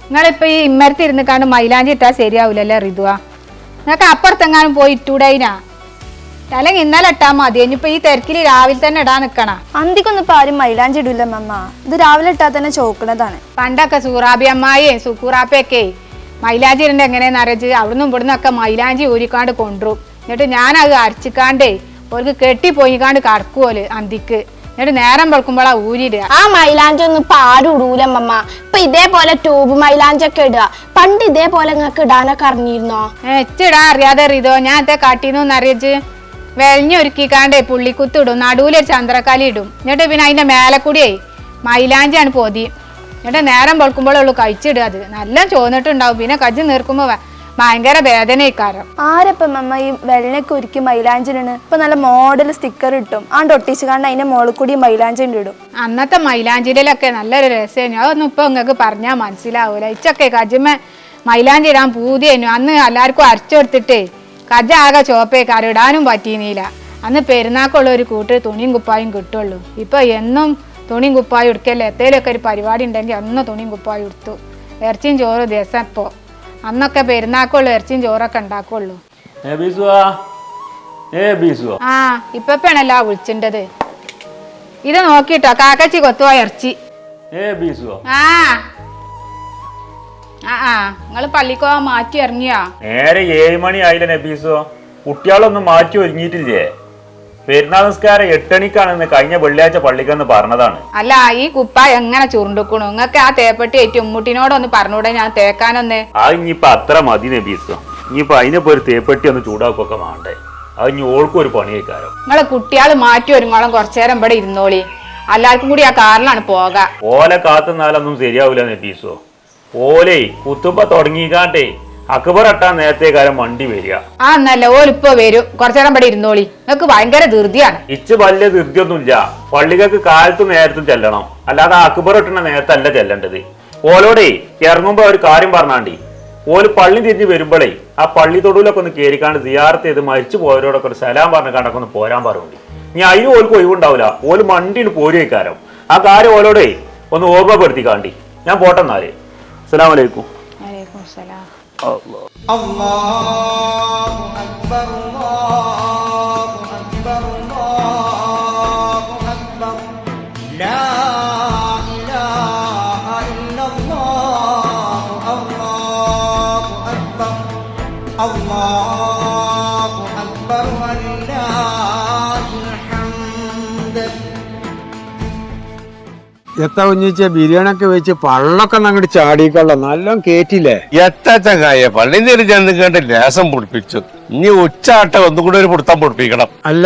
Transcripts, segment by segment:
നിങ്ങളിപ്പോ ഈ ഇമ്മരത്തിരുന്ന് കണ്ട് മൈലാഞ്ചി ഇട്ടാൽ ശരിയാവൂലല്ലേ റിതുവാ? നിങ്ങൾക്ക് അപ്പുറത്തെങ്ങാനും പോയി ഇട്ടൂടൈനാ? അല്ലെങ്കിൽ ഇന്നലെ ഇട്ടാ മതി. ഇനിയിപ്പോ ഈ തിരക്കിൽ രാവിലെ തന്നെ ഇടാൻ നിക്കണ. അന്തിക്കൊന്നും ഇപ്പൊ ആരും മൈലാഞ്ചി ഇടൂല മമ്മ. ഇത് രാവിലെ ഇട്ടാൽ തന്നെ ചോക്കണതാണ്. പണ്ടൊക്കെ സൂറാബി അമ്മായിയും സുക്കൂറാപ്പയൊക്കെ മൈലാഞ്ചി ഇടണ്ട എങ്ങനെയാന്ന് അറിയിച്ച് അവിടുന്ന് ഇവിടുന്ന് ഒക്കെ മൈലാഞ്ചി ഊരിക്കാണ്ട് കൊണ്ടുവരും. എന്നിട്ട് ഞാനത് അരച്ചിക്കാണ്ടേ ഓർക്ക് കെട്ടിപ്പോയിക്കാണ്ട് കടക്കുമോല് അന്തിക്ക്. എന്നിട്ട് നേരം വെളുക്കുമ്പോളാ ഊരിടുക. ആ മൈലാഞ്ചി ഒന്നും ഇപ്പൊ ആരും ഇടൂല മമ്മ. ഇപ്പൊ ഇതേപോലെ ട്യൂബ് മൈലാഞ്ചൊക്കെ ഇടുക. പണ്ട് ഇതേപോലെ നിങ്ങൾക്ക് ഇടാനൊക്കെ അറിഞ്ഞിരുന്നോ? ഇടാൻ അറിയാതെ അറിയതോ ഞാൻ എന്തേ കാട്ടീന്ന് അറിയിച്ച് വെളിഞ്ഞൊരുക്കിക്കാണ്ടേ പുള്ളിക്കുത്തിടും, നടുവിലൊരു ചന്ദ്രക്കാലി ഇടും. എന്നിട്ട് പിന്നെ അതിന്റെ മേലെ കൂടിയേ മൈലാഞ്ചിയാണ് പൊതി. എന്നിട്ട് നേരം വെളുക്കുമ്പോഴുള്ളൂ കഴിച്ചിടുക. അത് നല്ല ചോന്നിട്ടുണ്ടാവും. പിന്നെ കജ്ജ് നീർക്കുമ്പോ ഭയങ്കര വേദനയിക്കാരം. ആരപ്പ മമ്മ ഈ വെള്ളയൊക്കെ ഒരുക്കി മൈലാഞ്ചിനാണ്? ഇപ്പൊ നല്ല മോഡൽ സ്റ്റിക്കർ ഇട്ടും ആണ്ട് ഒട്ടിച്ചു കണ്ട് അതിന്റെ മോളിൽ കൂടി മൈലാഞ്ചി ഇടും. അന്നത്തെ മൈലാഞ്ചിലൊക്കെ നല്ലൊരു രസമായിരുന്നു. അതൊന്നും ഇപ്പൊ നിങ്ങൾക്ക് പറഞ്ഞാൽ മനസ്സിലാവൂല. ഇച്ചൊക്കെ കജ്ജമ്മ മൈലാഞ്ചി ഇടാൻ പൂതിയായിരുന്നു. അന്ന് എല്ലാവർക്കും അരച്ചെടുത്തിട്ടേ കജ്ജ ആകെ ചോപ്പേക്കാരം ഇടാനും പറ്റീന്നില്ല. അന്ന് പെരുന്നാക്കുള്ള ഒരു കൂട്ട് തുണിയും കുപ്പായും കിട്ടുള്ളൂ. ഇപ്പൊ എന്നും തുണിയും കുപ്പായും എടുക്കല്ലേ. എത്തേലൊക്കെ ഒരു പരിപാടി ഉണ്ടെങ്കിൽ അന്ന് തുണിയും കുപ്പായും എടുത്തു. ഇറച്ചിയും ചോറും ദിവസം ഇപ്പോ. അന്നൊക്കെ പെരുന്നാക്കുള്ളൂ ഇറച്ചിയും ചോറൊക്കെ ഉണ്ടാക്കുള്ളൂ. ആ ഇപ്പണല്ലോ വിളിച്ചിണ്ടത്. ഇത് നോക്കിട്ടോ കാക്കച്ചി കൊത്തുവാ ഇറച്ചി. നിങ്ങള് പള്ളിക്കോ മാറ്റി ഇറങ്ങിയാ? നേരെ 7 മണി ആയില്ല നബീസോ. കുട്ടികളൊന്നും മാറ്റി ഒരുങ്ങിയിട്ടില്ലേ? പെരുന്നാൾ നിസ്കാരം 8 മണിക്കാണെന്ന് കഴിഞ്ഞ വെള്ളിയാഴ്ച പള്ളിക്കെന്ന് പറഞ്ഞതാണ്. അല്ല ഈ കുപ്പ എങ്ങനെ ചുരുണ്ടുക്കണു? നിങ്ങൾക്ക് ആ തേപ്പെട്ടി ഏറ്റ് ഉമ്മുട്ടിനോടൊന്ന് പറഞ്ഞൂടെ ഞാൻ തേക്കാനൊന്ന്? അത് ഇനിയിപ്പൊ അത്ര മതി നബീസോ. ഇനിയിപ്പൊ അതിനിപ്പോ ഒരു തേപ്പെട്ടി ഒന്ന് ചൂടാക്കൊക്കെ വേണ്ടേ? അത് ഇനി ഓൾക്കും ഒരു പണിയേക്കാരം. നിങ്ങളെ കുട്ടികൾ മാറ്റി ഒരുങ്ങോളം കുറച്ചേരം ഇവിടെ ഇരുന്നോളി. എല്ലാവർക്കും കൂടി ആ കാറിലാണ് പോകാ. ഓലെ കാത്തുന്നാലൊന്നും ശരിയാവൂല നബീസോ. ഓലേ കുത്തുമ്പ തുടങ്ങിക്കാണ്ടേ അക്ബർ എട്ടാൻ നേരത്തെ കാലം വണ്ടി വരിക. ആ എന്നല്ല ഓലിപ്പോ വരും. കുറച്ചേരം ഇവിടെ ഇരുന്നോളി. നിങ്ങൾക്ക് ഭയങ്കര ധൃതിയാണ്. ഇച്ച് വലിയ ധൃതിയൊന്നുമില്ല. പള്ളികൾക്ക് കാലത്ത് നേരത്തും ചെല്ലണം. അല്ലാതെ അക്ബർ എട്ടുന്ന നേരത്തല്ല ചെല്ലേണ്ടത്. ഓലോടെ ഇറങ്ങുമ്പോ ഒരു കാര്യം പറഞ്ഞാണ്ടി ഓല് പള്ളി തിരിഞ്ഞ് വരുമ്പോഴേ ആ പള്ളി തൊടുവിലൊക്കെ ഒന്ന് കയറിക്കാണ്ട് സിയാറത്ത് ചെയ്ത് മരിച്ചു പോയവരോടൊക്കെ ഒരു സലാം പറഞ്ഞ കണ്ടൊക്കെ ഒന്ന് പോരാൻ പറയുന്നുണ്ട്. ഇനി അതിന് ഓൽക്ക് ഒഴിവുണ്ടാവില്ല. ഓല് മണ്ടിയിൽ പോരുവയ്ക്കാരം. ആ കാര്യം ഓലോടെ ഒന്ന് ഓർമ്മപ്പെടുത്തിക്കാണ്ടി. ഞാൻ പോട്ടെന്നാല്. അസ്സലാമു അലൈക്കും. വലൈക്കും സലാം. അല്ലാഹു അക്ബർ അല്ലാഹു അക്ബർ അല്ലാഹു അക്ബർ ലാ ഇലാഹ ഇല്ലല്ലാഹു അല്ലാഹു അക്ബർ അല്ലാഹു അക്ബർ വലില്ലാഹിൽ ഹംദ്. എത്ര കുഞ്ഞിച്ച ബിരിയാണിയൊക്കെ വെച്ച് പള്ളൊക്കെ അങ്ങോട്ട് ചാടിക്കൊള്ള നല്ല കേറ്റില്ലേ? എത്തായ പള്ളി നേരി ചെന്നിട്ട് ലേസം പൊടിപ്പിച്ചു. ഇനി ഉച്ചാട്ട ഒന്നും കൂടെ ഒരു പൊടുത്താൻ പൊടിപ്പിക്കണം. അല്ല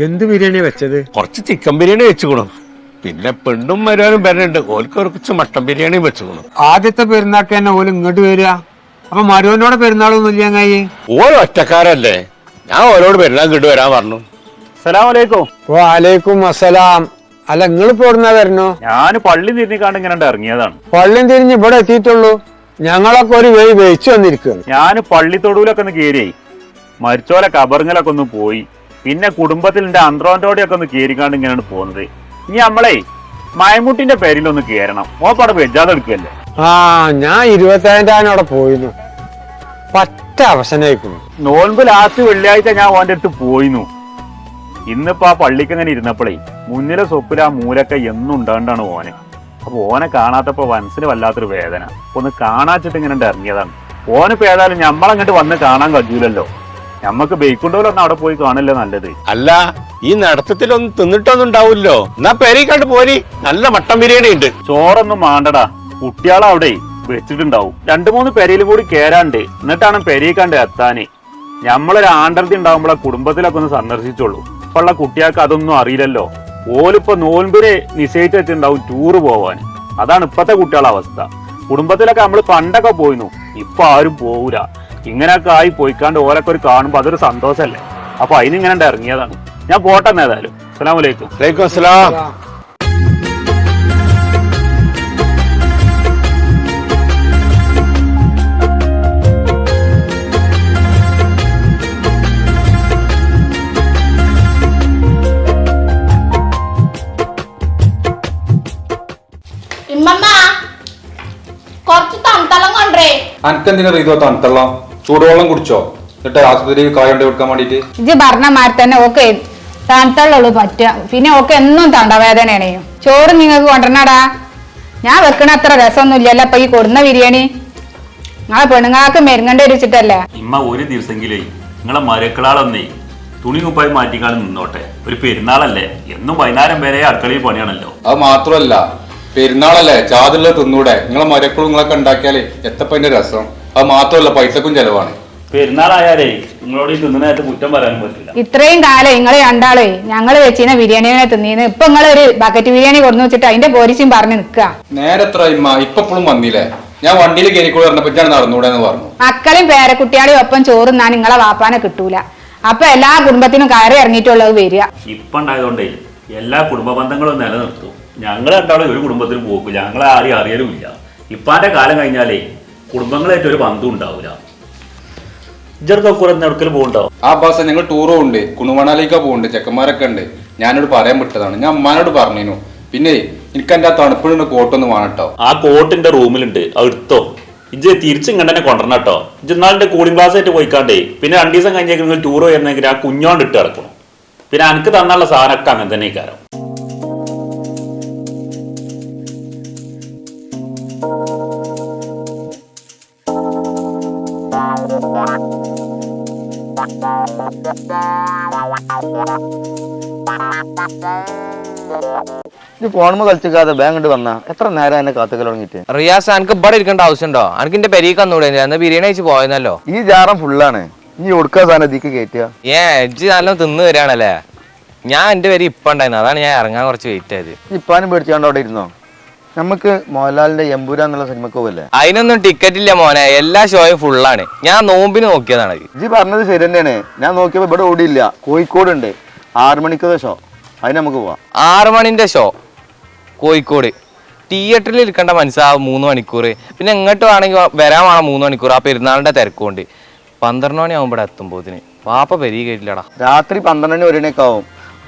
എന്ത് ബിരിയാണി വെച്ചത്? കുറച്ച് ചിക്കൻ ബിരിയാണി വെച്ചുകൊണു. പിന്നെ പെണ്ണും വരുവാനും വരുന്നുണ്ട്. ഓൽക്ക് കുറച്ച് മട്ടൻ ബിരിയാണിയും വെച്ചുകൊണു. ആദ്യത്തെ പെരുന്നാൾക്ക് തന്നെ ഓല് ഇങ്ങോട്ട് വരിക. അപ്പൊ മരുവനോടെ പെരുന്നാളൊന്നും ഇല്ലങ്ങായി. ഓരോ ഒറ്റക്കാരല്ലേ. ഞാൻ ഓരോട് പെരുന്നാൾ ഇങ്ങോട്ട് വരാൻ പറഞ്ഞു. അസ്സലാമു അലൈക്കും. വലൈക്കും അസ്സലാം. അല്ല നിങ്ങളിപ്പോ എവിടുന്നാ വരണോ? ഞാൻ പള്ളി തിരിഞ്ഞിക്കാണ്ട് ഇങ്ങനെ ഇറങ്ങിയതാണ്. പള്ളിയും തിരിഞ്ഞ് ഇവിടെ എത്തിയിട്ടുള്ളൂ. ഞങ്ങളൊക്കെ ഒരു വഴി വെയിച്ചു വന്നിരിക്കുകയാണ്. ഞാൻ പള്ളി തൊടുവിലൊക്കെ ഒന്ന് കയറിയായി മരിച്ചോലെ കബറിങ്ങലൊക്കെ ഒന്ന് പോയി. പിന്നെ കുടുംബത്തിൽ എന്റെ അന്ത്രോന്റോടെയൊക്കെ ഒന്ന് കയറിക്കാണ്ട് ഇങ്ങനെയാണ് പോകുന്നത്. ഇനി നമ്മളെ മയമുട്ടിന്റെ പേരിലൊന്ന് കയറണം. മോപ്പടെ വെജാതെ എടുക്കല്ലേ? ആ ഞാൻ 25,000 അവിടെ പോയിരുന്നു. പറ്റ അവസനായിക്കുന്നു. നോൻപ് ലാസ്റ്റ് വെള്ളിയാഴ്ച ഞാൻ ഓന്റെ അടുത്ത് പോയിന്നു. ഇന്നിപ്പോ ആ പള്ളിക്ക് അങ്ങനെ ഇരുന്നപ്പോഴേ മുന്നിലെ സൊപ്പിൽ ആ മൂലൊക്കെ എന്നും ഉണ്ടാണ്ടാണ് ഓനെ. അപ്പൊ ഓനെ കാണാത്തപ്പോ മനസ്സിന് വല്ലാത്തൊരു വേദന. ഒന്ന് കാണാച്ചിട്ട് ഇങ്ങനെ ഇറങ്ങിയതാണ്. ഓനിപ്പോ ഏതായാലും ഞമ്മളങ്ങോട്ട് വന്ന് കാണാൻ കഴിയൂലല്ലോ. ഞമ്മക്ക് ബൈക്കുണ്ടോലൊന്നും അവിടെ പോയി കാണല്ലേ നല്ലത്. അല്ല ഈ നടത്തത്തിലൊന്നും തിന്നിട്ടൊന്നും ഉണ്ടാവില്ലോ. എന്നാ പെരീക്കണ്ട് പോരി. നല്ല മട്ടൻ ബിരിയാണി ഉണ്ട്. ചോറൊന്നും മാണ്ടടാ. കുട്ടികളവിടെ വെച്ചിട്ടുണ്ടാവും. 2-3 പെരയിലും കൂടി കേറാണ്ട് എന്നിട്ടാണ് പെരീക്കണ്ട് എത്താന്. ഞമ്മളൊരു ആണ്ടർത്തി ഉണ്ടാവുമ്പോളെ കുടുംബത്തിലൊക്കെ ഒന്ന് സന്ദർശിച്ചോളൂ. ഇപ്പൊ ഉള്ള കുട്ടികൾക്ക് അതൊന്നും അറിയില്ലല്ലോ. ഓലിപ്പോ നോൻപിനെ നിശ്ചയിച്ച് വെച്ചിട്ടുണ്ടാവും ടൂറ് പോവാൻ. അതാണ് ഇപ്പത്തെ കുട്ടികളുടെ അവസ്ഥ. കുടുംബത്തിലൊക്കെ നമ്മൾ പണ്ടൊക്കെ പോയിന്നു. ഇപ്പൊ ആരും പോകൂല. ഇങ്ങനെയൊക്കെ ആയി പോയിക്കാണ്ട് ഓലൊക്കെ ഒരു കാണുമ്പോ അതൊരു സന്തോഷല്ലേ. അപ്പൊ അതിനിങ്ങനെ ഇറങ്ങിയതാണ്. ഞാൻ പോട്ടെന്ന് ഏതായാലും. അസ്സലാമു അലൈക്കും. വലൈക്കും അസ്സലാം. കുറച്ച് തണുത്തളം കൊണ്ടേ. അനക്കെന്തിനാ റീതോ തണുത്തള്ളം? ചൂടുവെള്ളം കുടിച്ചോ? എന്നിട്ട് ആശുപത്രിയിൽ കായ കൊണ്ട് കൊടുക്കാൻ വേണ്ടിട്ട് ഇജ്ജ് പറഞ്ഞ മാതിരി തന്നെ ഓക്കെ തണുത്തുള്ളൂ പറ്റുക. പിന്നെ ഓക്കെ എന്നും തൊണ്ടവേദനയാണ്. ചോറ് നിങ്ങൾക്ക് കൊണ്ടുവരണടാ. ഞാൻ വെക്കണ അത്ര രസമൊന്നും ഇല്ലല്ലോ ഇപ്പൊ ഈ കൊടുന്ന ബിരിയാണി. നിങ്ങളെ പെണ്ണുങ്ങൾക്ക് മെരുങ്ങണ്ട വെച്ചിട്ടല്ലേ. ഇമ്മ ഒരു ദിവസമെങ്കിലേ നിങ്ങളെ മരക്കളാളൊന്നേ തുണി കുപ്പായി മാറ്റിക്കാണ് നിന്നോട്ടെ. ഒരു പെരുന്നാളല്ലേ, എന്നും വൈകുന്നേരം വരെ അടുക്കളയിൽ പണിയാണല്ലോ. അത് മാത്രമല്ല, പെരുന്നാളല്ലേ, ചാതുള്ള തിന്നൂടെ? നിങ്ങളെ മരക്കളും നിങ്ങളൊക്കെ ഉണ്ടാക്കിയാലേ എത്തപ്പതിന്റെ രസം. അത് മാത്രമല്ല, പൈസക്കും ചെലവാണ്. പെരുന്നാളായാലേ നിങ്ങളോട് ഈ തിന്നുന്നതായിട്ട് കുറ്റം പറയാനും പറ്റില്ല. ഇത്രയും കാലം നിങ്ങളെ രണ്ടാളേ ഞങ്ങള് വെച്ചിരുന്ന ബിരിയാണിനെ തിന്നീന്ന്. ഇപ്പൊ നിങ്ങളൊരു ബക്കറ്റ് ബിരിയാണി കൊടുന്നു വെച്ചിട്ട് അതിന്റെ പോലീസും പറഞ്ഞ് നിക്കുക. നേരെത്ര ഇമ്മ ഇപ്പോഴും വന്നില്ലേ? ഞാൻ വണ്ടിയിൽ കയറിക്കൂടെ പറഞ്ഞപ്പോ ഞാൻ നടന്നൂടെ എന്ന് പറഞ്ഞു. മക്കളും പേരക്കുട്ടികളെയും ഒപ്പം ചോറുന്നാൻ നിങ്ങളെ വാപ്പാനെ കിട്ടൂല. അപ്പൊ എല്ലാ കുടുംബത്തിനും കയറി ഇറങ്ങിയിട്ടുള്ളത് വരിക. ഇപ്പൊ ഉണ്ടായതുകൊണ്ടേ എല്ലാ കുടുംബ ബന്ധങ്ങളും നിലനിർത്തും. ഞങ്ങൾ രണ്ടാളും ഒരു കുടുംബത്തിനും പോക്കും. ഞങ്ങളെ ആരെയും അറിയലും ഇല്ല. ഇപ്പാന്റെ കാലം കഴിഞ്ഞാലേ കുടുംബങ്ങളായിട്ട് ഒരു ബന്ധം ഉണ്ടാവില്ല. ഇജർക്കൊക്കെ എവിടേക്കലും പോകുന്നുണ്ടാവും. ആ ബസ് ഞങ്ങൾ ടൂറും ഉണ്ട്, കുണുമണാലിക്ക പോകുന്നുണ്ട്, ചെക്കന്മാരൊക്കെ ഉണ്ട്. ഞാനോട് പറയാൻ വിട്ടതാണ്. ഞാൻ അമ്മാനോട് പറഞ്ഞു. പിന്നെ എനിക്ക് എന്റെ ആ തണുപ്പിടുന്ന കോട്ടൊന്നും വേണം കേട്ടോ. ആ കോട്ടിന്റെ റൂമിലുണ്ട്, അത് എടുത്തോ. ഇജ്ജ് തിരിച്ചിങ്ങനെ തന്നെ കൊണ്ടുവരണം കേട്ടോ. ഇജ്ജ് എന്നാളിന്റെ കൂളിംഗ് ക്ലാസ് ആയിട്ട് പോയിക്കാണ്ടേ പിന്നെ 2 ദിവസം കഴിഞ്ഞേക്ക് ടൂർ വരുന്നെങ്കിൽ ആ കുഞ്ഞോണ്ട് ഇട്ട് കിടക്കണം. പിന്നെ എനിക്ക് തന്നുള്ള സാധനമൊക്കെ അങ്ങനെ തന്നെ കാരം. ഫോണുമ്പോ കളിച്ചിക്കാതെ ബാങ്ക് വന്നാ എത്ര നേരം എന്നെ കാത്തുക്കൽ തുടങ്ങിട്ട്. റിയാസ് എനിക്ക് ഇവിടെ ഇരിക്കേണ്ട ആവശ്യമുണ്ടോ? എനിക്ക് എന്റെ പെരീക്ക് വന്നൂടെ? എന്നാ ബിരിയാണി കഴിച്ച് പോയെന്നല്ലോ. ഈ ജാറം ഫുള്ളാണ്. നീ ഒടുക്കാ സാധനം ഇതിക്ക് കയറ്റുക. ഇജ്ജ് നല്ല തിന്ന് വരികയാണല്ലേ. ഞാൻ എന്റെ പേര് ഇപ്പൊ ഉണ്ടായിരുന്നു, അതാണ് ഞാൻ ഇറങ്ങാൻ കുറച്ച് വെയിറ്റ് ആയത്. ഇപ്പാനും പേടിച്ചാണ്ട് അവിടെ ഇരുന്നോ? നമുക്ക് മോഹൻലാലിന്റെ എമ്പുര എന്നുള്ള സിനിമക്ക് പോകല്ലേ? അതിനൊന്നും ടിക്കറ്റ് ഇല്ല മോനെ, എല്ലാ ഷോയും ഫുള്ളാണ്. ഞാൻ നോമ്പിന് നോക്കിയതാണ്. ഇജ്ജ് പറഞ്ഞത് ശരി തന്നെയാണ്. ഞാൻ നോക്കിയപ്പോ ഇവിടെ ഓടിയില്ല. കോഴിക്കോട് ഉണ്ട് 6 മണിക്കത്തെ ഷോ. അതിന് നമുക്ക് പോവാം. 6 മണിന്റെ ഷോ കോഴിക്കോട്. തിയേറ്ററിൽ ഇരിക്കേണ്ട മനസ്സിലാവും 3 മണിക്കൂർ. പിന്നെ ഇങ്ങോട്ട് വേണമെങ്കിൽ വരാൻ വേണം 3 മണിക്കൂർ. ആ പെരുന്നാളിന്റെ തിരക്കുകൊണ്ട് 12 മണിയാവുമ്പോൾ എത്തുമ്പോത്തിന് പാപ്പ പെരീ കേട്ടില്ലടാ. രാത്രി 12 മണി 1 മണിയൊക്കെ ആവും.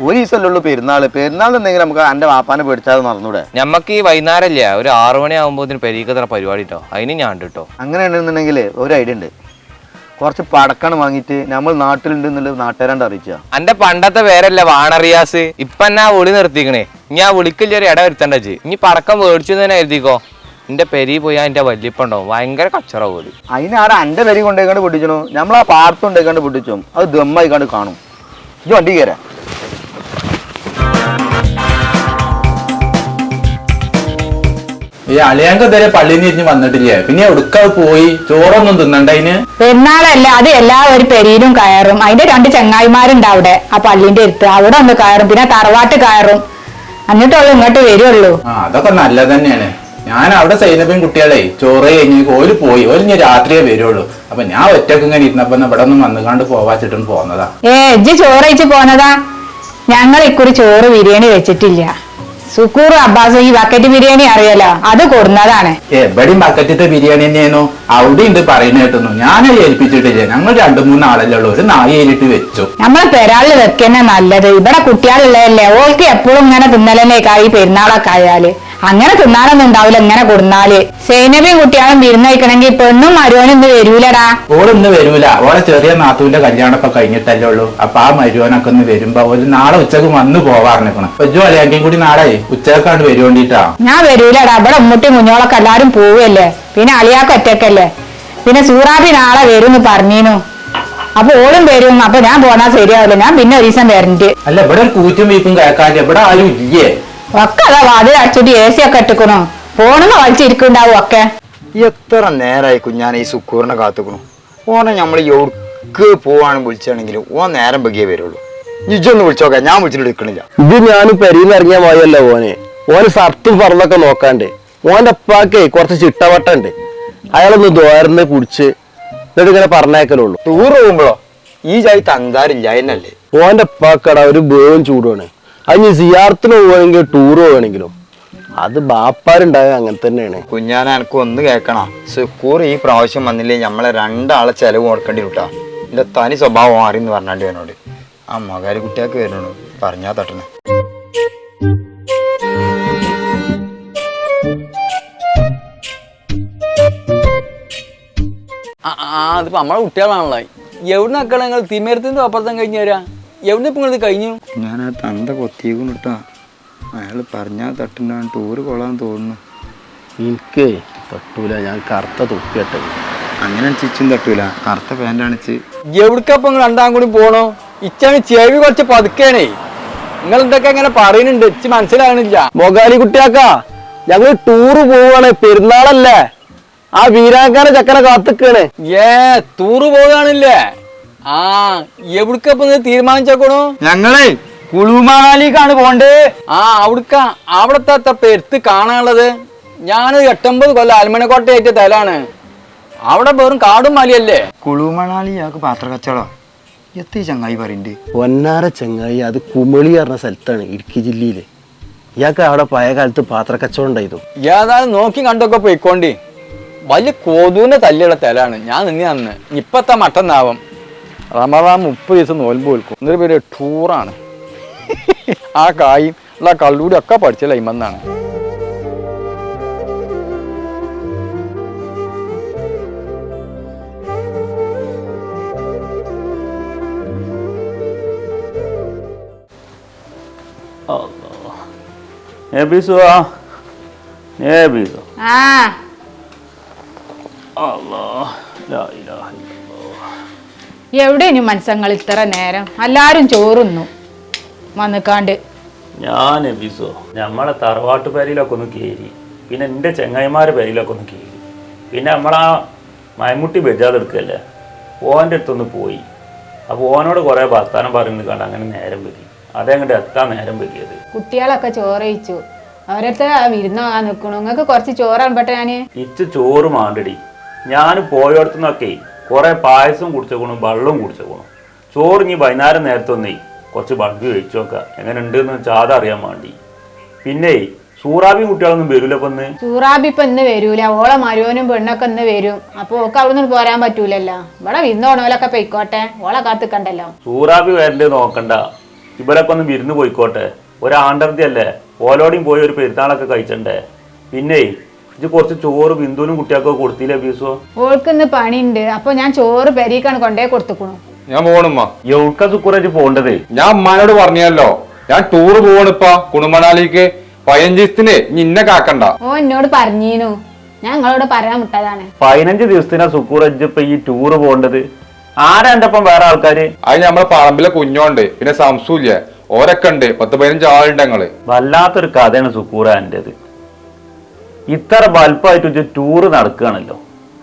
ഒരു ദിവസമല്ലേ പെരുന്നാൾ. പെരുന്നാൾ എന്തെങ്കിലും നമുക്ക് എന്റെ വാപ്പാനെ പേടിച്ചാതെ നടന്നൂടെ? ഞമ്മക്ക് ഈ വൈകുന്നേരം ഇല്ല, ഒരു 6 മണിയാവുമ്പോത്തിന് പെരീക്കത്ര പരിപാടി കേട്ടോ. അതിന് ഞാൻ ഉണ്ട് കേട്ടോ. അങ്ങനെ ഉണ്ടെന്നുണ്ടെങ്കിൽ ഒരു ഐഡിയ ഉണ്ട്. കുറച്ച് പടക്കാണ് വാങ്ങിയിട്ട് നമ്മൾ നാട്ടിലുണ്ട് എന്നുള്ളത് നാട്ടുകാരാണ്ട് അറിയിച്ച. എന്റെ പണ്ടത്തെ പേരല്ല വാണറിയാസ്. ഇപ്പൊ എന്നാ വിളി നിർത്തിക്കണേ. ഞാൻ വിളിക്കില്ലൊരു ഇട വരുത്തണ്ട. ഇനി പടക്കം മേടിച്ചു തന്നെ എഴുതിക്കോ. എന്റെ പെരി പോയാൽ എന്റെ വല്യപ്പുണ്ടാവും. ഭയങ്കര കച്ചറ പോലും. അതിനാരാ എന്റെ പെരി കൊണ്ടേക്കാണ്ട് പൊട്ടിച്ചോ? നമ്മൾ ആ പാടത്ത് കൊണ്ടേക്കാണ്ട് പൊട്ടിച്ചോ? അത് ദമ്മായിക്കാണ്ട് കാണും. ഇത് വണ്ടി കയറാ. ഈ അളിയാങ്ക ഇതുവരെ പള്ളിയിൽ നിന്ന് വന്നിട്ടില്ലേ? പിന്നെ എവിടുക്ക പോയി? ചോറൊന്നും തിന്നണ്ട അതിന്? പെരുന്നാളല്ല, അത് എല്ലാവരും പെരിയിലും കയറും. അതിന്റെ 2 ചങ്ങായിമാരുണ്ട് അവിടെ ആ പള്ളിന്റെ അടുത്ത്. അവിടെ ഒന്ന് കയറും, പിന്നെ തറവാട്ട് കയറും. എന്നിട്ടുള്ളൂ ഇങ്ങോട്ട് വരുള്ളൂ. അതൊക്കെ നല്ലത് തന്നെയാണ്. ഞാൻ അവിടെ സൈനബയും കുട്ടികളെ ചോറ് കഴിഞ്ഞ് ഓര് പോയി. ഓര് ഇനി രാത്രിയേ വരുള്ളൂ. അപ്പൊ ഞാൻ ഒറ്റക്ക് ഇങ്ങനെ ഇരുന്നപ്പോ ഇവിടെ ഒന്നും വന്നുകാണ്ട് പോവാച്ചിട്ടും പോന്നതാ. ഇജ്ജ് ചോറ് കഴിച്ച് പോന്നതാ? ഞങ്ങൾ ഇക്കുറി ചോറ് ബിരിയാണി വെച്ചിട്ടില്ല. സുക്കൂർ അബ്ബാസ് ഈ ബക്കറ്റ് ബിരിയാണി അറിയാലോ, അത് കൊടുന്നതാണ്. എവിടെയും ബക്കറ്റത്തെ ബിരിയാണി തന്നെയാണോ? അവിടെ ഉണ്ട് പറയുന്ന കേട്ടൊന്നു. ഞാൻ ഏൽപ്പിച്ചിട്ടില്ല. ഞങ്ങൾ 2-3 ആളല്ലേ ഉള്ളൂ. ഒരു നായി ഏലിട്ട് വെച്ചു. നമ്മളെ പെരാളിൽ വെക്കന്നെ നല്ലത്. ഇവിടെ കുട്ടികളുള്ളതല്ലേ, ഓൾക്ക് എപ്പോഴും ഇങ്ങനെ തിന്നലന്നെ ഈ പെരുന്നാളൊക്കെ ആയാല്. അങ്ങനെ തിന്നാനൊന്നും ഉണ്ടാവില്ല ഇങ്ങനെ കൊടുന്നാല്. സൈനബിയും കുട്ടികളും വിരുന്നയക്കണമെങ്കിൽ പെണ്ണും മരുവനും ഇന്ന് വരൂലടാ. ഓളൊന്ന് വരൂല. ഓളെ ചെറിയ നാത്തൂന്റെ കല്യാണമൊക്കെ കഴിഞ്ഞിട്ടല്ലേ ഉള്ളൂ. അപ്പൊ ആ മരുവനൊക്കെ ഒന്ന് വരുമ്പോ ഒരു നാളെ ഉച്ചക്ക് വന്ന് പോവാറിനിക്കണം. ഇപ്പൊ അലയാങ്കയും കൂടി നാളെ ഉച്ചക്കാണ്ട് വരുവോണ്ടിട്ടാ. ഞാൻ വരൂലടാ. ഇവിടെ ഉമ്മൂട്ടി കുഞ്ഞോളൊക്കെ എല്ലാരും പോവല്ലേ. പിന്നെ അളിയാക്ക് ഒറ്റക്കല്ലേ. പിന്നെ സൂറാബി നാളെ വരുമെന്ന് പറഞ്ഞീനു. അപ്പൊ ഓളും വരും. അപ്പൊ ഞാൻ പോന്നാ ശരിയാവില്ല. ഞാൻ പിന്നെ ഒരു ദിവസം വരണ്ട്. അല്ല, ഇവിടെ ഒരു കൂറ്റും വീപ്പും കേൾക്കാല്ലേ? ഇവിടെ ആരും ഇല്ലേ? ഒക്കെ അതാ വാതിൽ അടിച്ചിട്ട് AC ഒക്കെ ഇട്ടിക്കണു. ഫോണെന്ന് വലിച്ചിരിക്കുന്നുണ്ടാവും ഒക്കെ. എത്ര നേരമായി കുഞ്ഞാൻ ഈ സുക്കൂറിനെ കാത്തുക്കണു. ഓനെ നമ്മൾ എവിടേക്ക് പോവാണ് വിളിച്ചാണെങ്കിലും ഓൻ നേരം ബഗിയേ വരുള്ളൂ. ഇജൊന്ന് വിളിച്ചോക്കെ. ഞാൻ വിളിച്ചിട്ട് എടുക്കണില്ല. ഇത് ഞാനും പെരിയിൽ ഇറങ്ങിയ പോയല്ലോ ഓന് ഷർട്ടും പറന്നൊക്കെ നോക്കാണ്ട്. ഓന്റെ അപ്പാക്കേ കുറച്ച് ചിട്ടവട്ടുണ്ട്. അയാളൊന്ന് ദ്വാരന്ന് കുടിച്ച് എന്നിട്ട് ഇങ്ങനെ പറഞ്ഞേക്കലുള്ളൂ. ടൂർ പോകുമ്പോഴോ ഈ ചായി തന്താരില്ല എന്നല്ലേ? ഓന്റെ അപ്പാക്കട ഒരു ബേവും ചൂടുമാണ്. അതിന് സിയാർത്തിന് പോവുകയാണെങ്കിൽ ടൂർ പോവുകയാണെങ്കിലും അത് ബാപ്പാരുണ്ടായ അങ്ങനെ തന്നെയാണ്. കുഞ്ഞാൻ എനക്ക് ഒന്ന് കേൾക്കണം. സുക്കൂർ ഈ പ്രാവശ്യം വന്നില്ലേ നമ്മളെ 2 ആളെ ചെലവ് കൊടുക്കേണ്ടി വിട്ടാ. എന്റെ തനി സ്വഭാവം മാറിന്ന് പറഞ്ഞാണ്ട് എന്നോട്. ആ മകാരി കുട്ടിയൊക്കെ വരുന്നു പറഞ്ഞാ തട്ടണേ. അതിപ്പോ നമ്മളെ കുട്ടികളാണല്ലോ. എവിടുന്ന് ആക്കളെ നിങ്ങൾ തിമേരത്തിന്റെ അപ്പുറത്തും കഴിഞ്ഞു തരാ? എവിടുന്ന് ഇപ്പൊ നിങ്ങൾ കഴിഞ്ഞു? ഞാൻ ആ തന്ത കൊത്തിയേക്കും കിട്ടാ. അയാൾ പറഞ്ഞാൽ തട്ടുണ്ടാണ് ടൂറ് കൊള്ളാൻ തോന്നുന്നു. എനിക്ക് തട്ടൂല, ഞാൻ കറുത്ത തൊപ്പിയട്ടെ. അങ്ങനെ ചിച്ചും തട്ടൂല, കറുത്ത പാൻ്റാണിച്ച്. എവിടക്കപ്പൊ നിങ്ങൾ രണ്ടാം കൂടി പോണോ? ഇച്ചാണ് ചെവി കുറച്ച് പതുക്കേണേ. നിങ്ങൾ എന്തൊക്കെ ഇങ്ങനെ പറയുന്നുണ്ട്, ഇച്ച് മനസ്സിലാകണില്ല. മൊഗാലി കുട്ടിയാക്കാ, ഞങ്ങൾ ടൂറ് പോവാണ്, പെരുന്നാളല്ലേ. ആ വീരാക്കാരെ ചക്കനെ കാത്തിക്കാണ്. ടൂറ് പോകാണില്ലേ? ആ എവിടക്കപ്പൊ തീരുമാനിച്ചേക്കണോ? ഞങ്ങളെ കുളുമാലിക്കാണ് പോണ്ടേ. ആ അവിടത്തെ പെരുത്ത് കാണാനുള്ളത്. ഞാൻ 8-9 കൊല്ലം അൽമനക്കോട്ടയേറ്റ തലാണ്. അവിടെ വെറും കാടും മലയല്ലേ. കുളുമണാലി ഞങ്ങൾക്ക് പാത്ര കച്ചവടം എത്തി ചങ്ങായി പറയണ്ട്. പൊന്നാര ചങ്ങായി, അത് കുമളി പറഞ്ഞ സ്ഥലത്താണ്, ഇടുക്കി ജില്ലയില്. ഇയാൾക്ക് അവിടെ പഴയ കാലത്ത് പാത്ര കച്ചവടം ഉണ്ടായിരുന്നു. ഏതായാലും നോക്കി കണ്ടൊക്കെ പോയിക്കോണ്ടി. വലിയ കൊതുവിന്റെ തല്ലുള്ള തലാണ്. ഞാൻ അന്ന് ഇപ്പത്തെ മട്ടന്നാവും. റമദാൻ 30 ദിവസം നോൽമ്പ് വിൽക്കും. എന്നൊരു പേര് ടൂറാണ്. ആ കായും ഉള്ള കള്ളൂടി ഒക്കെ പഠിച്ച ലൈമെന്നാണ്. എവിടെ ഇനി മനസ്സങ്ങൾ ഇത്ര നേരം? എല്ലാരും ചോറുന്നു വന്നിക്കാണ്ട്. ഞാൻ എബിസോ നമ്മളെ തറവാട്ടു പേരിലൊക്കെ ഒന്ന് കയറി, പിന്നെ എൻ്റെ ചെങ്ങായിമാരുടെ പേരിലൊക്കെ ഒന്ന് കയറി, പിന്നെ നമ്മളാ മൈമുട്ടി ബെജാതെടുക്കല്ലേ, ഓൻ്റെ അടുത്തൊന്ന് പോയി. അപ്പോൾ ഓനോട് കുറേ വർത്താനം പറയുന്നത് കണ്ട് അങ്ങനെ നേരം വരും. അതങ്ങോട്ട് എത്താൻ നേരം വരിയത്. കുട്ടികളൊക്കെ ചോറ് കഴിച്ചു. അവരടുത്ത് വിരുന്ന് പോകാൻ നിൽക്കണു. നിങ്ങൾക്ക് കുറച്ച് ചോറാകുമ്പോട്ടെ ഞാൻ ഇച്ച് ചോറ് മാണ്ടടി. ഞാൻ പോയോടത്തുനിന്നൊക്കെ കുറേ പായസം കുടിച്ചേക്കണു, വെള്ളവും കുടിച്ചേക്കണു. ചോറ് ഇനി വൈകുന്നേരം നേരത്തൊന്നേ കുറച്ച് ബൾബ് കഴിച്ചു നോക്കാം എങ്ങനെ ഉണ്ടെന്ന് ചാത അറിയാൻ വേണ്ടി. പിന്നെ സൂറാബി കുട്ടികളൊന്നും വരൂല. ഇപ്പൊ സൂറാബി ഇപ്പൊ ഇന്ന് വരൂല. ഓളെ മരുവനും പെണ്ണൊക്കെ ഇന്ന് വരും. അപ്പൊ ഓക്ക് അവിടെ നിന്ന് പോരാൻ പറ്റൂലല്ലോ. ഇവിടെ വിരുന്നോണോലൊക്കെ പൊയ്ക്കോട്ടെ, ഓളെ കാത്തിക്കണ്ടല്ലോ. സൂറാബി വരണ്ടേ നോക്കണ്ട, ഇവരൊക്കെ ഒന്ന് വിരുന്ന് പോയിക്കോട്ടെ. ഒരാണ്ടർത്തി അല്ലേ, ഓലോടെയും പോയി ഒരു പെരുന്നാളൊക്കെ കഴിച്ചണ്ടേ. പിന്നെ ഇത് കുറച്ച് ചോറ് ബിന്ദുവിനും കുട്ടികൾക്കൊക്കെ കൊടുത്തില്ലേ ബീസോ? ഓൾക്ക് ഇന്ന് പണിയുണ്ട്. അപ്പൊ ഞാൻ ചോറ് പെരീക്കാണ് കൊണ്ടേ കൊടുത്തുക്കണു. ഞാൻ പോണുമ്മ. എവിടുക്ക സുക്കുറേജ് പോണ്ടത്? ഞാൻ അമ്മാനോട് പറഞ്ഞല്ലോ, ഞാൻ ടൂറ് പോവാണിപ്പ കുണുമണാലിക്ക്. 15 ദിവസത്തിന് നിന്നെ കാക്കണ്ട. ഓ എന്നോട് പറഞ്ഞീനു, ഞാൻ നിങ്ങളോട് പറയാൻ വിട്ടതാണ്. 15 ദിവസത്തിനാ സുക്കൂറജ് ഇപ്പൊ ഈ ടൂറ് പോണ്ടത്? ആരാ എന്റെ ഒപ്പം വേറെ ആൾക്കാര്? അത് നമ്മളെ പറമ്പിലെ കുഞ്ഞോണ്ട്, പിന്നെ സംസൂല്യ, ഓരൊക്കെ ഉണ്ട്. 10-15 ആളുണ്ട് ഞങ്ങള്. വല്ലാത്തൊരു കഥയാണ് സുക്കൂറ എന്റേത്. ഇത്ര ബൽപ്പായിട്ട് ടൂറ് നടക്കുകയാണല്ലോ.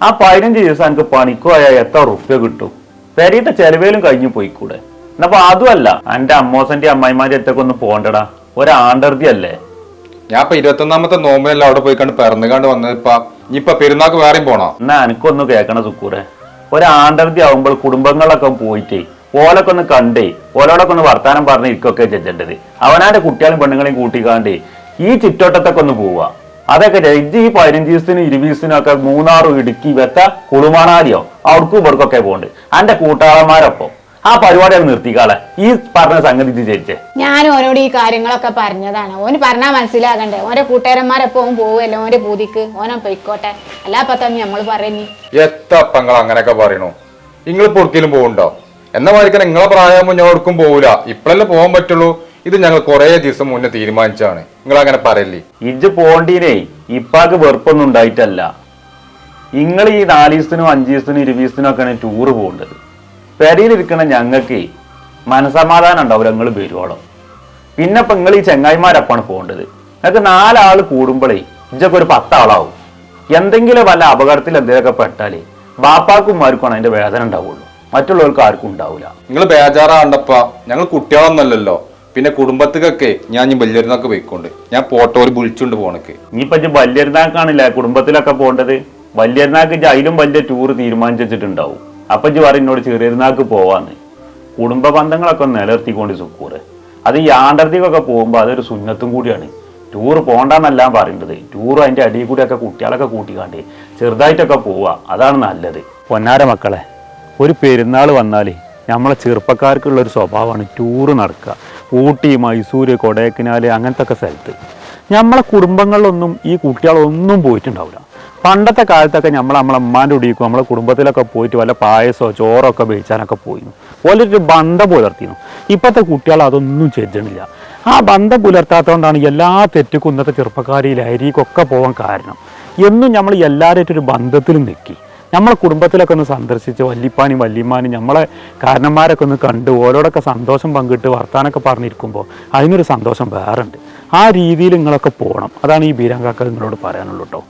ആ 15 ദിവസം എനിക്ക് പണിക്കോ ആയാൽ എത്ര റുപ്യ കിട്ടും? പെരീത്തെ ചെലവേലും കഴിഞ്ഞു പോയിക്കൂടെ? എന്നപ്പോ അതുമല്ല, എന്റെ അമ്മോസന്റെ അമ്മായിമാരുടെ അടുത്തൊക്കെ ഒന്ന് പോണ്ടടാ. ഒരാണ്ടർത്തി അല്ലേ. ഞാൻ ഇപ്പൊ 21ാമത്തെ നോമ്പിനല്ല അവിടെ പോയി കണ്ട് പിറന്നുകാണ്ട് വന്നത്. ഇനിയിപ്പൊ പെരുന്നാക്ക് വേറെയും പോണോ? എന്നാ എനിക്കൊന്ന് കേൾക്കണ സുക്കൂറെ. ഒരാണ്ടർത്തി ആവുമ്പോൾ കുടുംബങ്ങളൊക്കെ പോയിട്ടേ ഓലൊക്കെ ഒന്ന് കണ്ടേ ഓലോടൊക്കെ ഒന്ന് വർത്താനം പറഞ്ഞ് ഇരിക്കൊക്കെ ചെല്ലേണ്ടത്. അവനാന്റെ കുട്ടികളും പെണ്ണുങ്ങളെയും കൂട്ടിക്കാണ്ടേ ഈ ചുറ്റോട്ടത്തൊക്കെ ഒന്ന് പോവാ. അതൊക്കെ ഇജ്ജ് ഈ 15 ദിവസത്തിനും 20 ദിവസത്തിനൊക്കെ മൂന്നാറും ഇടുക്കി വെത്ത കുളുമാണാലിയോ അവിടേക്കും ഇവിടക്കൊക്കെ പോണ്ട്. എന്റെ കൂട്ടാളന്മാരൊപ്പം ആ പരിപാടിയൊക്കെ നിർത്തിക്കാളെ. ഈ പറഞ്ഞ സംഗതി ചേച്ചേ ഞാൻ ഓനോട് ഈ കാര്യങ്ങളൊക്കെ പറഞ്ഞതാണ്. ഓന് പറഞ്ഞാൽ മനസ്സിലാകണ്ടേ. ഓന്റെ കൂട്ടുകാരന്മാരെപ്പോഴും പോവുമല്ലോ ഓന്റെ പൂതിക്ക്. ഓനെ പൊയ്ക്കോട്ടെ, അല്ലാപ്പ തന്നെ നമ്മൾ പറയുന്നു. എത്തപ്പങ്ങൾ അങ്ങനെയൊക്കെ പറയണു. നിങ്ങൾ പൊടുക്കലും പോകണ്ടോ? എന്നാ മാതിരിക്കാൻ നിങ്ങളെ പ്രായം ഞാൻ ഒടുക്കും പോകൂല. ഇപ്പഴല്ലേ പോകാൻ പറ്റുള്ളൂ. ഇത് ഞങ്ങൾ കുറെ ദിവസം മുന്നേ തീരുമാനിച്ചാണ്. നിങ്ങൾ അങ്ങനെ പറയല്ലേ. ഇജ്ജ് പോണ്ടീനേ ഇപ്പാക്ക് വെറുപ്പൊന്നും ഉണ്ടായിട്ടല്ല. നിങ്ങൾ ഈ 4 ദിവസത്തിനും 5 ദിവസത്തിനും 20 ദിവസത്തിനും ഒക്കെയാണ് ടൂറ് പോകേണ്ടത്. പെരയിലിരിക്കണ ഞങ്ങൾക്ക് മനസമാധാനം ഉണ്ടാവില്ല നിങ്ങൾ വരുവോളം. പിന്നെ ഇപ്പൊ നിങ്ങൾ ഈ ചെങ്ങായിമാരപ്പാണ് പോകേണ്ടത്. നിങ്ങൾക്ക് 4 ആള് കൂടുമ്പോഴേ ഇജ്ജൊക്കെ ഒരു 10 ആളാവും. എന്തെങ്കിലും വല്ല അപകടത്തിൽ എന്തെങ്കിലുമൊക്കെ പെട്ടാലേ ബാപ്പാക്കും ആർക്കുമാണ് അതിന്റെ വേദന ഉണ്ടാവുള്ളൂ, മറ്റുള്ളവർക്ക് ആർക്കും ഉണ്ടാവില്ല. നിങ്ങൾ ബേജാറാണ്ടപ്പ, ഞങ്ങൾ കുട്ടികളൊന്നല്ലല്ലോ. പിന്നെ കുടുംബത്തിക്കൊക്കെ ഞാൻ ഈ വലിയൊരുന്നാക്ക് പോയിക്കൊണ്ട് ഞാൻ പോട്ടോര് വിളിച്ചുകൊണ്ട് പോണക്ക്. ഇനിയിപ്പൊ ഇജ്ജ് വലിയൊരുന്നാക്കാണില്ലേ കുടുംബത്തിലൊക്കെ പോകേണ്ടത്. വലിയൊരുന്നാക്ക് ഇജ്ജ് അതിലും വലിയ ടൂറ് തീരുമാനിച്ചിട്ടുണ്ടാവും. അപ്പൊ ഇജ്ജ് പറയും എന്നോട് ചെറിയൊരുന്നാക്ക് പോവാന്ന്. കുടുംബ ബന്ധങ്ങളൊക്കെ നിലനിർത്തിക്കൊണ്ട് സുക്കൂറ്. അത് ഈ ആണ്ടർത്തിക്കൊക്കെ പോകുമ്പോൾ അതൊരു സുന്നത്തും കൂടിയാണ്. ടൂർ പോണ്ടെന്നെല്ലാം പറയുന്നത്. ടൂർ അതിന്റെ അടിയിൽ കൂടിയൊക്കെ കുട്ടികളൊക്കെ കൂട്ടിക്കാണ്ട് ചെറുതായിട്ടൊക്കെ പോവുക, അതാണ് നല്ലത്. പൊന്നാര മക്കളെ, ഒരു പെരുന്നാൾ വന്നാലേ നമ്മളെ ചെറുപ്പക്കാർക്കുള്ളൊരു സ്വഭാവമാണ് ടൂറ് നടക്കുക. ഊട്ടി, മൈസൂര്, കൊടൈക്കനാൽ അങ്ങനത്തെ ഒക്കെ സ്ഥലത്ത്. നമ്മളെ കുടുംബങ്ങളിലൊന്നും ഈ കുട്ടികളൊന്നും പോയിട്ടുണ്ടാവില്ല. പണ്ടത്തെ കാലത്തൊക്കെ നമ്മളെ ഉമ്മാൻ്റെ കുടിക്കും നമ്മളെ കുടുംബത്തിലൊക്കെ പോയിട്ട് വല്ല പായസമോ ചോറൊക്കെ വേവിച്ചാനൊക്കെ പോയിരുന്നു. ഓലൊരു ബന്ധം പുലർത്തിയിരുന്നു. ഇപ്പോഴത്തെ കുട്ടികൾ അതൊന്നും ചെയ്യണില്ല. ആ ബന്ധം പുലർത്താത്തതുകൊണ്ടാണ് എല്ലാ തെറ്റുക്കും ഇന്നത്തെ ചെറുപ്പക്കാരി ലഹരിക്കൊക്കെ പോകാൻ കാരണം. എന്നും നമ്മൾ എല്ലാവരായിട്ടൊരു ബന്ധത്തിലും നിൽക്കി നമ്മളെ കുടുംബത്തിലൊക്കെ ഒന്ന് സന്ദർശിച്ച് വല്ലിപ്പാനും വല്യമ്മാനും നമ്മളെ കാരണന്മാരൊക്കെ ഒന്ന് കണ്ട് ഓരോടൊക്കെ സന്തോഷം പങ്കിട്ട് വർത്താനൊക്കെ പറഞ്ഞിരിക്കുമ്പോൾ അതിനൊരു സന്തോഷം വേറെ ഉണ്ട്. ആ രീതിയിൽ നിങ്ങളൊക്കെ പോകണം. അതാണ് ഈ ബീരാങ്കാക്ക നിങ്ങളോട് പറയാനുള്ളൂ കേട്ടോ.